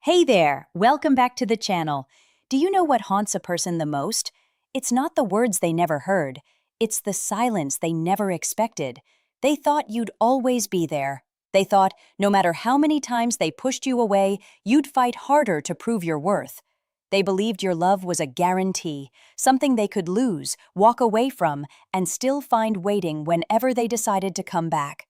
Hey there, welcome back to the channel. Do you know what haunts a person the most? It's not the words they never heard. It's the silence they never expected. They thought you'd always be there. They thought no matter how many times they pushed you away, you'd fight harder to prove your worth. They believed your love was a guarantee, something they could lose, walk away from, and still find waiting whenever they decided to come back.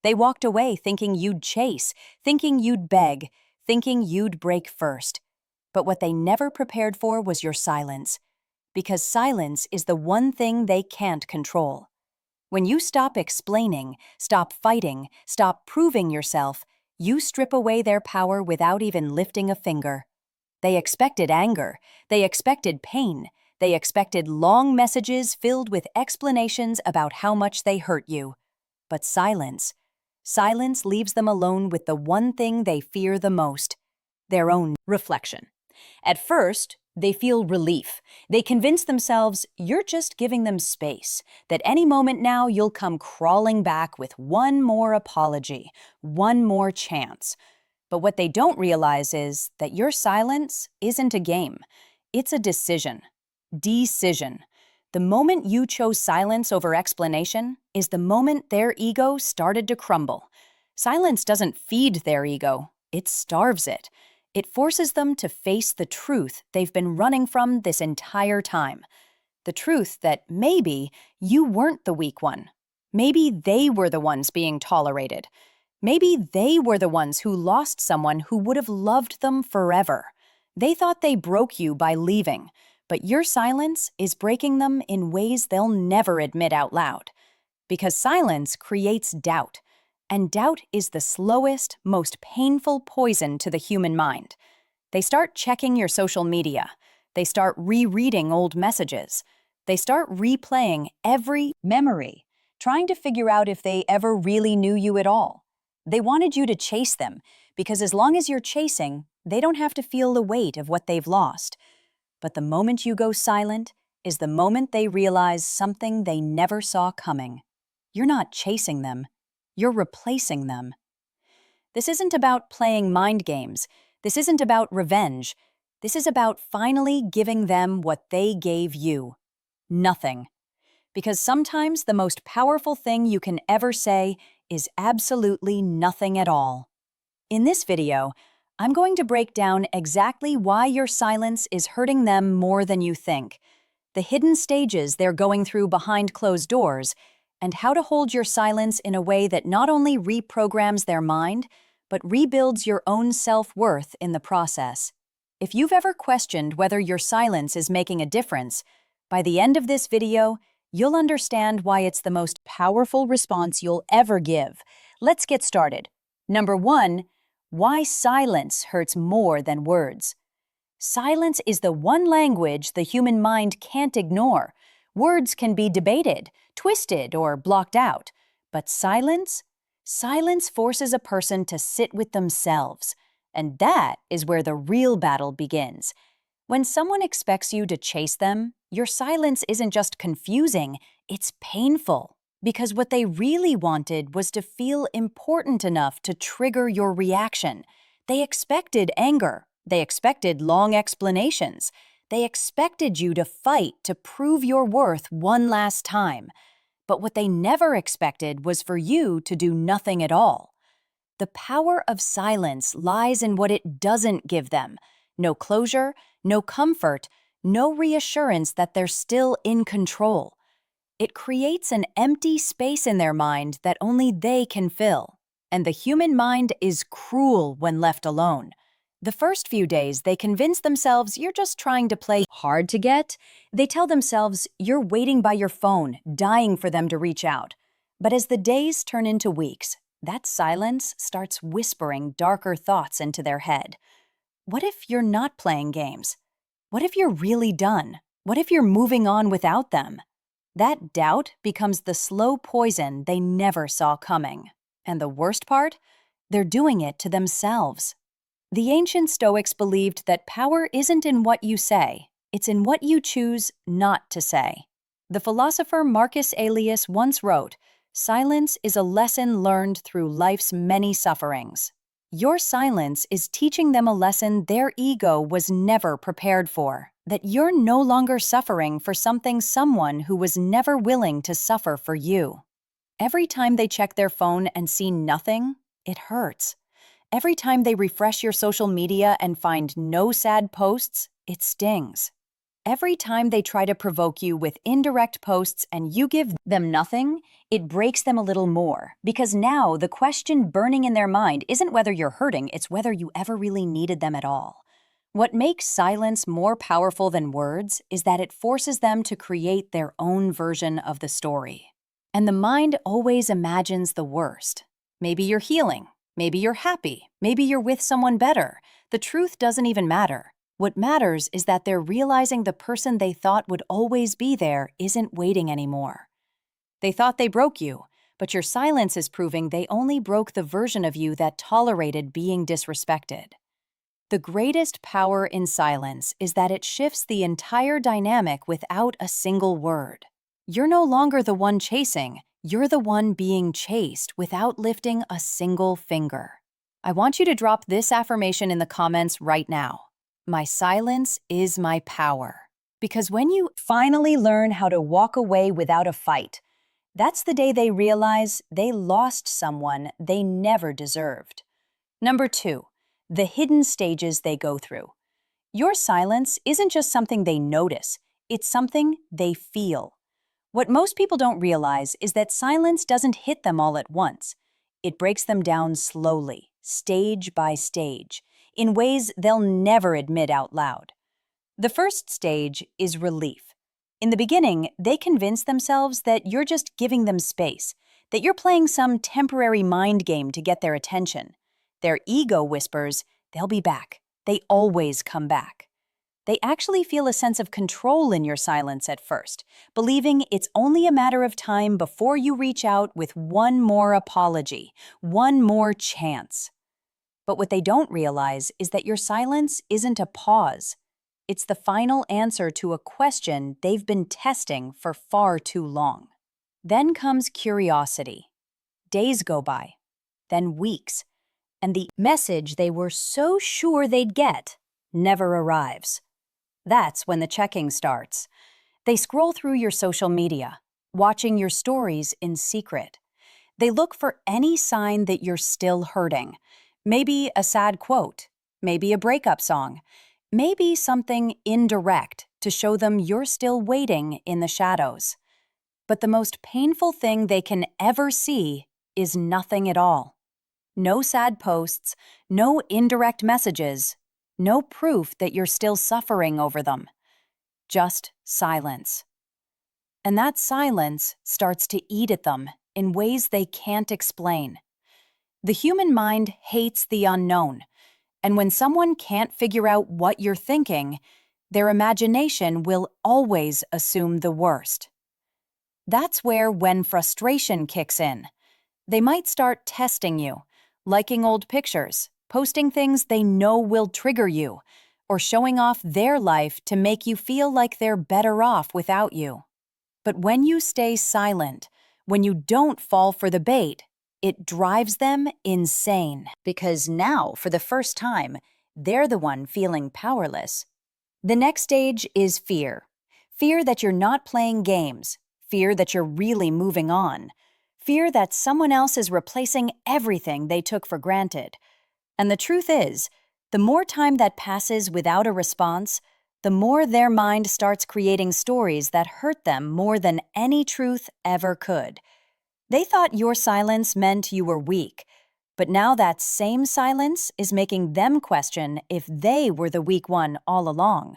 They walked away thinking you'd chase, thinking you'd beg, thinking you'd break first. But what they never prepared for was your silence. Because silence is the one thing they can't control. When you stop explaining, stop fighting, stop proving yourself, you strip away their power without even lifting a finger. They expected anger. They expected pain. They expected long messages filled with explanations about how much they hurt you. But silence leaves them alone with the one thing they fear the most, their own reflection. At first, they feel relief. They convince themselves you're just giving them space, that any moment now you'll come crawling back with one more apology, one more chance. But what they don't realize is that your silence isn't a game. It's a decision. Decision. The moment you chose silence over explanation is the moment their ego started to crumble. Silence doesn't feed their ego, it starves it. It forces them to face the truth they've been running from this entire time. The truth that maybe you weren't the weak one. Maybe they were the ones being tolerated. Maybe they were the ones who lost someone who would have loved them forever. They thought they broke you by leaving. But your silence is breaking them in ways they'll never admit out loud. Because silence creates doubt, and doubt is the slowest, most painful poison to the human mind. They start checking your social media. They start rereading old messages. They start replaying every memory, trying to figure out if they ever really knew you at all. They wanted you to chase them, because as long as you're chasing, they don't have to feel the weight of what they've lost. But the moment you go silent is the moment they realize something they never saw coming. You're not chasing them, you're replacing them. This isn't about playing mind games. This isn't about revenge. This is about finally giving them what they gave you. Nothing. Because sometimes the most powerful thing you can ever say is absolutely nothing at all. In this video, I'm going to break down exactly why your silence is hurting them more than you think, the hidden stages they're going through behind closed doors, and how to hold your silence in a way that not only reprograms their mind, but rebuilds your own self-worth in the process. If you've ever questioned whether your silence is making a difference, by the end of this video, you'll understand why it's the most powerful response you'll ever give. Let's get started. Number 1. Why silence hurts more than words. Silence is the one language the human mind can't ignore. Words can be debated, twisted, or blocked out. But silence forces a person to sit with themselves. And that is where the real battle begins. When someone expects you to chase them, your silence isn't just confusing, it's painful. Because what they really wanted was to feel important enough to trigger your reaction. They expected anger. They expected long explanations. They expected you to fight to prove your worth one last time. But what they never expected was for you to do nothing at all. The power of silence lies in what it doesn't give them. No closure, no comfort, no reassurance that they're still in control. It creates an empty space in their mind that only they can fill. And the human mind is cruel when left alone. The first few days, they convince themselves you're just trying to play hard to get. They tell themselves you're waiting by your phone, dying for them to reach out. But as the days turn into weeks, that silence starts whispering darker thoughts into their head. What if you're not playing games? What if you're really done? What if you're moving on without them? That doubt becomes the slow poison they never saw coming. And the worst part? They're doing it to themselves. The ancient Stoics believed that power isn't in what you say, it's in what you choose not to say. The philosopher Marcus Aurelius once wrote, "Silence is a lesson learned through life's many sufferings." Your silence is teaching them a lesson their ego was never prepared for, that you're no longer suffering for something someone who was never willing to suffer for you. Every time they check their phone and see nothing, it hurts. Every time they refresh your social media and find no sad posts, it stings. Every time they try to provoke you with indirect posts and you give them nothing, it breaks them a little more, because now the question burning in their mind isn't whether you're hurting, it's whether you ever really needed them at all. What makes silence more powerful than words is that it forces them to create their own version of the story. And the mind always imagines the worst. Maybe you're healing, maybe you're happy, maybe you're with someone better. The truth doesn't even matter. What matters is that they're realizing the person they thought would always be there isn't waiting anymore. They thought they broke you, but your silence is proving they only broke the version of you that tolerated being disrespected. The greatest power in silence is that it shifts the entire dynamic without a single word. You're no longer the one chasing, you're the one being chased without lifting a single finger. I want you to drop this affirmation in the comments right now. My silence is my power. Because when you finally learn how to walk away without a fight, that's the day they realize they lost someone they never deserved. Number 2, the hidden stages they go through. Your silence isn't just something they notice, it's something they feel. What most people don't realize is that silence doesn't hit them all at once. It breaks them down slowly, stage by stage, in ways they'll never admit out loud. The first stage is relief. In the beginning, they convince themselves that you're just giving them space, that you're playing some temporary mind game to get their attention. Their ego whispers, they'll be back. They always come back. They actually feel a sense of control in your silence at first, believing it's only a matter of time before you reach out with one more apology, one more chance. But what they don't realize is that your silence isn't a pause. It's the final answer to a question they've been testing for far too long. Then comes curiosity. Days go by, then weeks, and the message they were so sure they'd get never arrives. That's when the checking starts. They scroll through your social media, watching your stories in secret. They look for any sign that you're still hurting. Maybe a sad quote, maybe a breakup song, maybe something indirect to show them you're still waiting in the shadows. But the most painful thing they can ever see is nothing at all. No sad posts, no indirect messages, no proof that you're still suffering over them. Just silence. And that silence starts to eat at them in ways they can't explain. The human mind hates the unknown, and when someone can't figure out what you're thinking, their imagination will always assume the worst. That's when frustration kicks in. They might start testing you, liking old pictures, posting things they know will trigger you, or showing off their life to make you feel like they're better off without you. But when you stay silent, when you don't fall for the bait, it drives them insane. Because now, for the first time, they're the one feeling powerless. The next stage is fear. Fear that you're not playing games. Fear that you're really moving on. Fear that someone else is replacing everything they took for granted. And the truth is, the more time that passes without a response, the more their mind starts creating stories that hurt them more than any truth ever could. They thought your silence meant you were weak, but now that same silence is making them question if they were the weak one all along.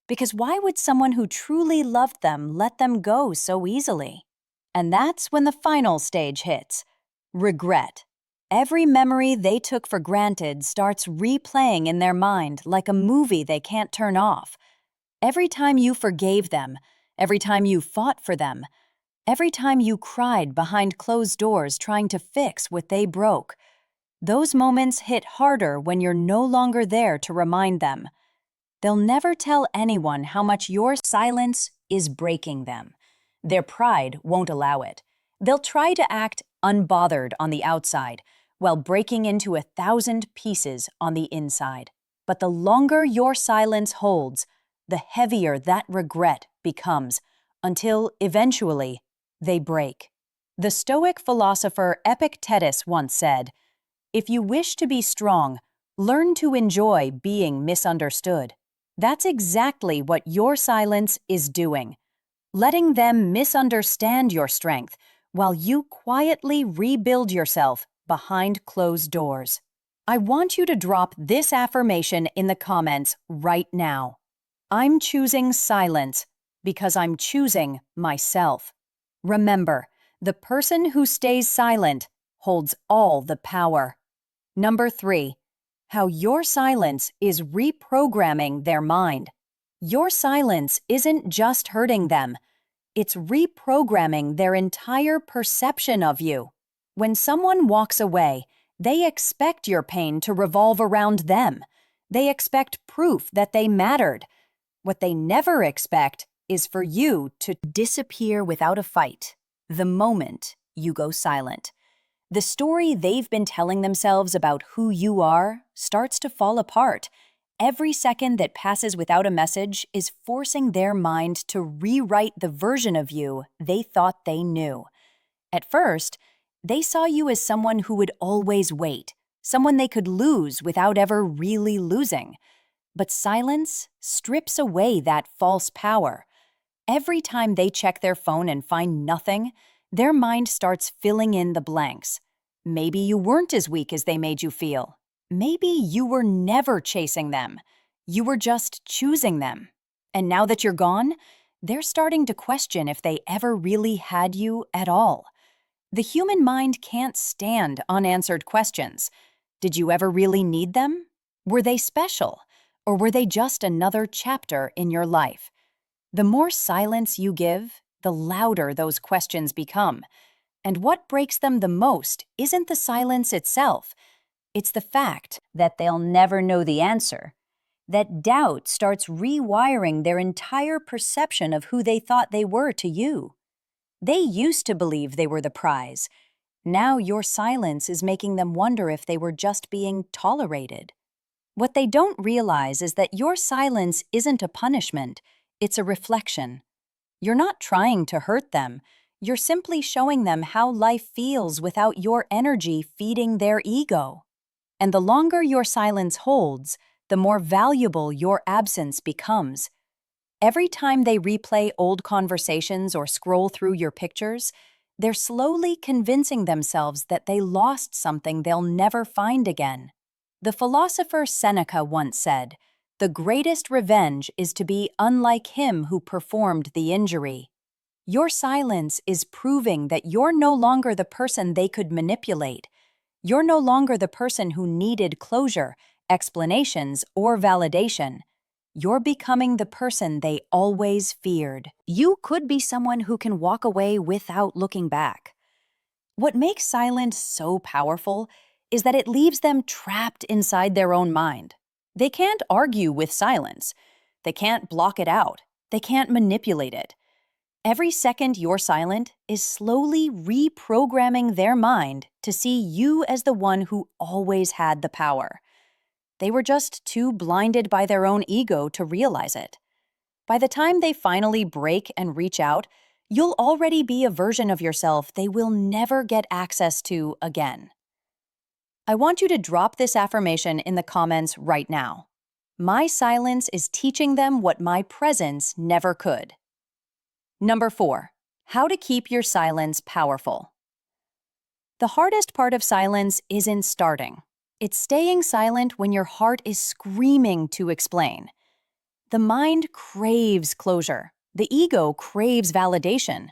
Because why would someone who truly loved them let them go so easily? And that's when the final stage hits. Regret. Every memory they took for granted starts replaying in their mind like a movie they can't turn off. Every time you forgave them, every time you fought for them, every time you cried behind closed doors trying to fix what they broke, those moments hit harder when you're no longer there to remind them. They'll never tell anyone how much your silence is breaking them. Their pride won't allow it. They'll try to act unbothered on the outside, while breaking into 1,000 pieces on the inside. But the longer your silence holds, the heavier that regret becomes, until eventually they break. The Stoic philosopher Epictetus once said, "If you wish to be strong, learn to enjoy being misunderstood." That's exactly what your silence is doing, letting them misunderstand your strength while you quietly rebuild yourself behind closed doors. I want you to drop this affirmation in the comments right now. I'm choosing silence because I'm choosing myself. Remember, the person who stays silent holds all the power. Number 3, how your silence is reprogramming their mind. Your silence isn't just hurting them, it's reprogramming their entire perception of you. When someone walks away, they expect your pain to revolve around them. They expect proof that they mattered. What they never expect is for you to disappear without a fight the moment you go silent. The story they've been telling themselves about who you are starts to fall apart. Every second that passes without a message is forcing their mind to rewrite the version of you they thought they knew. At first, they saw you as someone who would always wait, someone they could lose without ever really losing. But silence strips away that false power. Every time they check their phone and find nothing, their mind starts filling in the blanks. Maybe you weren't as weak as they made you feel. Maybe you were never chasing them. You were just choosing them. And now that you're gone, they're starting to question if they ever really had you at all. The human mind can't stand unanswered questions. Did you ever really need them? Were they special? Or were they just another chapter in your life? The more silence you give, the louder those questions become. And what breaks them the most isn't the silence itself. It's the fact that they'll never know the answer. That doubt starts rewiring their entire perception of who they thought they were to you. They used to believe they were the prize. Now your silence is making them wonder if they were just being tolerated. What they don't realize is that your silence isn't a punishment, it's a reflection. You're not trying to hurt them. You're simply showing them how life feels without your energy feeding their ego. And the longer your silence holds, the more valuable your absence becomes. Every time they replay old conversations or scroll through your pictures, they're slowly convincing themselves that they lost something they'll never find again. The philosopher Seneca once said, "The greatest revenge is to be unlike him who performed the injury." Your silence is proving that you're no longer the person they could manipulate. You're no longer the person who needed closure, explanations, or validation. You're becoming the person they always feared. You could be someone who can walk away without looking back. What makes silence so powerful is that it leaves them trapped inside their own mind. They can't argue with silence. They can't block it out. They can't manipulate it. Every second you're silent is slowly reprogramming their mind to see you as the one who always had the power. They were just too blinded by their own ego to realize it. By the time they finally break and reach out, you'll already be a version of yourself they will never get access to again. I want you to drop this affirmation in the comments right now. My silence is teaching them what my presence never could. Number 4, how to keep your silence powerful. The hardest part of silence isn't starting. It's staying silent when your heart is screaming to explain. The mind craves closure. The ego craves validation.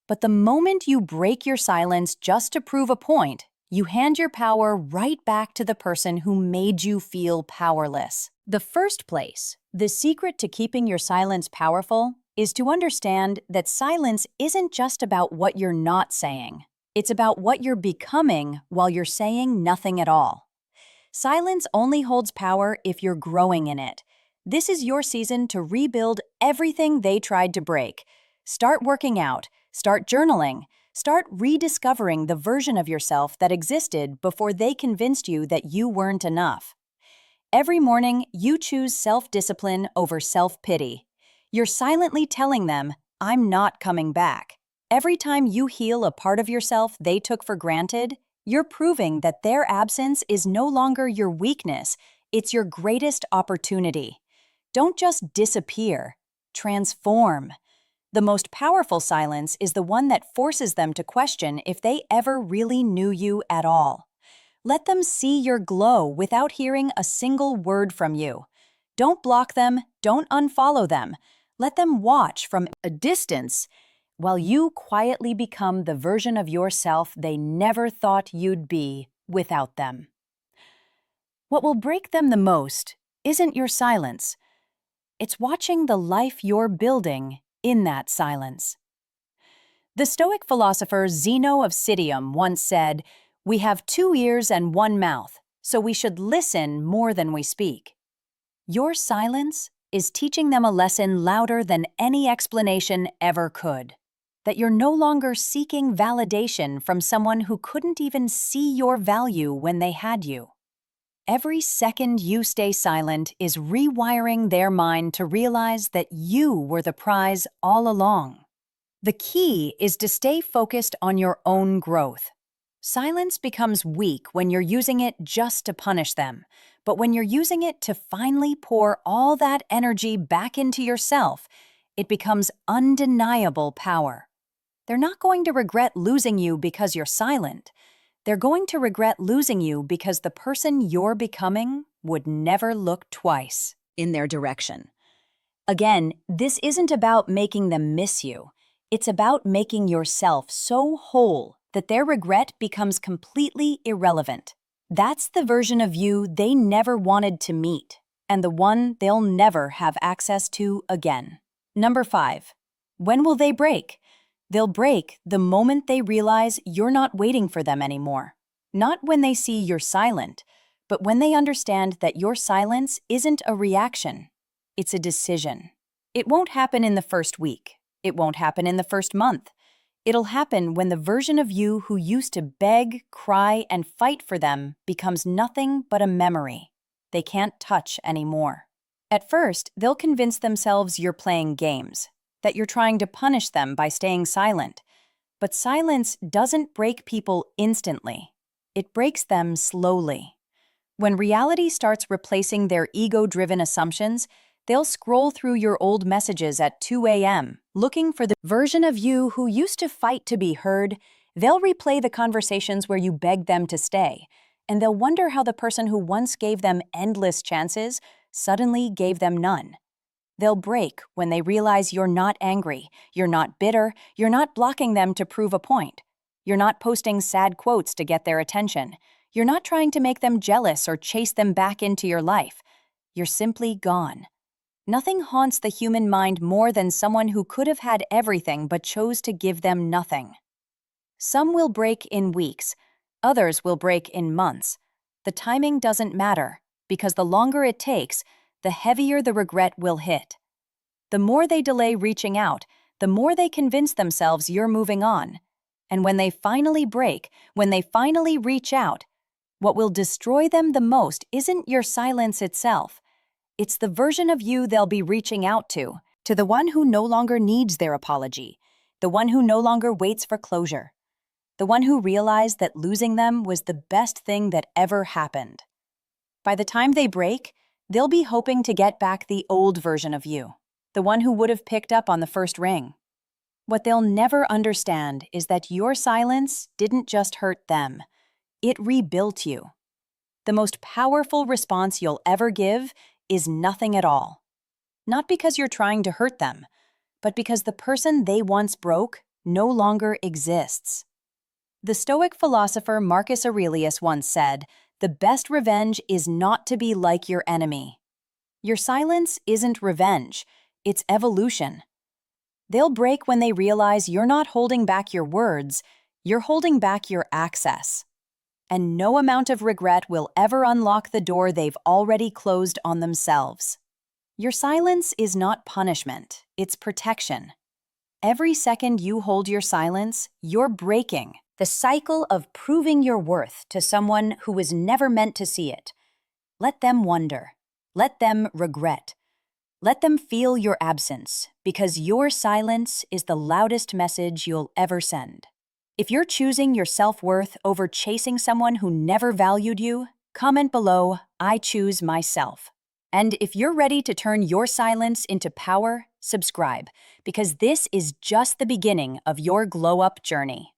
But the moment you break your silence just to prove a point, you hand your power right back to the person who made you feel powerless. The first place, the secret to keeping your silence powerful, is to understand that silence isn't just about what you're not saying. It's about what you're becoming while you're saying nothing at all. Silence only holds power if you're growing in it. This is your season to rebuild everything they tried to break. Start working out, start journaling, Start rediscovering the version of yourself that existed before they convinced you that you weren't enough. Every morning, you choose self-discipline over self-pity. You're silently telling them, "I'm not coming back." Every time you heal a part of yourself they took for granted, you're proving that their absence is no longer your weakness, it's your greatest opportunity. Don't just disappear, transform. The most powerful silence is the one that forces them to question if they ever really knew you at all. Let them see your glow without hearing a single word from you. Don't block them, don't unfollow them. Let them watch from a distance while you quietly become the version of yourself they never thought you'd be without them. What will break them the most isn't your silence. It's watching the life you're building in that silence. The Stoic philosopher Zeno of Citium once said, "We have 2 ears and 1 mouth, so we should listen more than we speak." Your silence is teaching them a lesson louder than any explanation ever could. That you're no longer seeking validation from someone who couldn't even see your value when they had you. Every second you stay silent is rewiring their mind to realize that you were the prize all along. The key is to stay focused on your own growth. Silence becomes weak when you're using it just to punish them, but when you're using it to finally pour all that energy back into yourself, it becomes undeniable power. They're not going to regret losing you because you're silent. They're going to regret losing you because the person you're becoming would never look twice in their direction. Again, this isn't about making them miss you. It's about making yourself so whole that their regret becomes completely irrelevant. That's the version of you they never wanted to meet, and the one they'll never have access to again. Number 5. When will they break? They'll break the moment they realize you're not waiting for them anymore. Not when they see you're silent, but when they understand that your silence isn't a reaction. It's a decision. It won't happen in the first week. It won't happen in the first month. It'll happen when the version of you who used to beg, cry, and fight for them becomes nothing but a memory they can't touch anymore. At first, they'll convince themselves you're playing games, that you're trying to punish them by staying silent. But silence doesn't break people instantly. It breaks them slowly. When reality starts replacing their ego-driven assumptions, they'll scroll through your old messages at 2 a.m., looking for the version of you who used to fight to be heard. They'll replay the conversations where you begged them to stay, and they'll wonder how the person who once gave them endless chances suddenly gave them none. They'll break when they realize you're not angry, you're not bitter, you're not blocking them to prove a point. You're not posting sad quotes to get their attention. You're not trying to make them jealous or chase them back into your life. You're simply gone. Nothing haunts the human mind more than someone who could have had everything but chose to give them nothing. Some will break in weeks, others will break in months. The timing doesn't matter, because the longer it takes, the heavier the regret will hit. The more they delay reaching out, the more they convince themselves you're moving on. And when they finally break, when they finally reach out, what will destroy them the most isn't your silence itself. It's the version of you they'll be reaching out to the one who no longer needs their apology, the one who no longer waits for closure, the one who realized that losing them was the best thing that ever happened. By the time they break, they'll be hoping to get back the old version of you, the one who would have picked up on the first ring. What they'll never understand is that your silence didn't just hurt them, it rebuilt you. The most powerful response you'll ever give is nothing at all. Not because you're trying to hurt them, but because the person they once broke no longer exists. The Stoic philosopher Marcus Aurelius once said, "The best revenge is not to be like your enemy." Your silence isn't revenge, it's evolution. They'll break when they realize you're not holding back your words, you're holding back your access. And no amount of regret will ever unlock the door they've already closed on themselves. Your silence is not punishment, it's protection. Every second you hold your silence, you're breaking the cycle of proving your worth to someone who was never meant to see it. Let them wonder. Let them regret. Let them feel your absence, because your silence is the loudest message you'll ever send. If you're choosing your self-worth over chasing someone who never valued you, comment below, "I choose myself." And if you're ready to turn your silence into power, subscribe, because this is just the beginning of your glow-up journey.